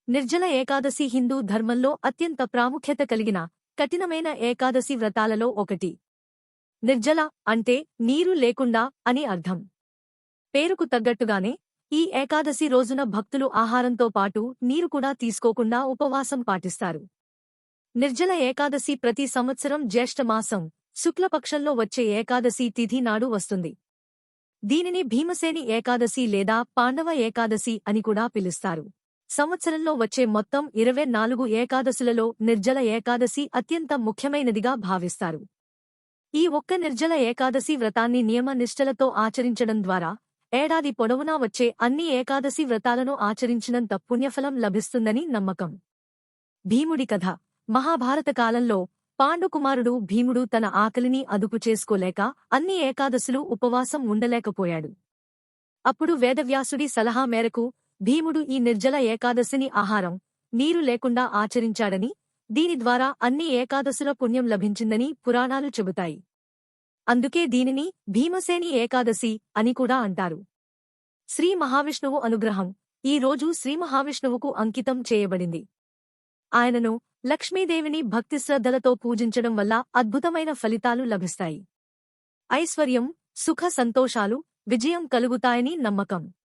నిర్జల ఏకాదశి హిందూ ధర్మంలో అత్యంత ప్రాముఖ్యత కలిగిన కఠినమైన ఏకాదశి వ్రతాలలో ఒకటి. నిర్జల అంటే నీరు లేకుండా అని అర్థం. పేరుకు తగ్గట్టుగానే ఈ ఏకాదశి రోజున భక్తులు ఆహారంతో పాటు నీరు కూడా తీసుకోకుండా ఉపవాసం పాటిస్తారు. నిర్జల ఏకాదశి ప్రతి సంవత్సరం జ్యేష్ఠమాసం శుక్లపక్షంలో వచ్చే ఏకాదశి తిథి నాడు వస్తుంది. దీనిని భీమసేని ఏకాదశి లేదా పాండవ ఏకాదశి అని కూడా పిలుస్తారు. సంవత్సరంలో వచ్చే మొత్తం 24 ఏకాదశులలో నిర్జల ఏకాదశి అత్యంత ముఖ్యమైనదిగా భావిస్తారు. ఈ ఒక్క నిర్జల ఏకాదశి వ్రతాన్ని నియమ నిష్ఠలతో ఆచరించడం ద్వారా ఏడాది పొడవునా వచ్చే అన్ని ఏకాదశి వ్రతాలను ఆచరించినంత పుణ్యఫలం లభిస్తుందని నమ్మకం. భీముడి కథ. మహాభారత కాలంలో పాండుకుమారుడు భీముడు తన ఆకలిని అదుపు చేసుకోలేక అన్ని ఏకాదశులు ఉపవాసం ఉండలేకపోయాడు. అప్పుడు వేదవ్యాసుడి సలహా మేరకు భీముడు ఈ నిర్జల ఏకాదశిని ఆహారం, నీరు లేకుండా ఆచరించాడని, దీని ద్వారా అన్ని ఏకాదశుల పుణ్యం లభించిందని పురాణాలు చెబుతాయి. అందుకే దీనిని భీమసేని ఏకాదశి అని కూడా అంటారు. శ్రీ మహావిష్ణువు అనుగ్రహం. ఈ రోజు శ్రీ మహావిష్ణువుకు అంకితం చేయబడింది. ఆయనను, లక్ష్మీదేవిని భక్తిశ్రద్ధలతో పూజించడం వల్ల అద్భుతమైన ఫలితాలు లభిస్తాయి. ఐశ్వర్యం, సుఖ సంతోషాలు, విజయం కలుగుతాయని నమ్మకం.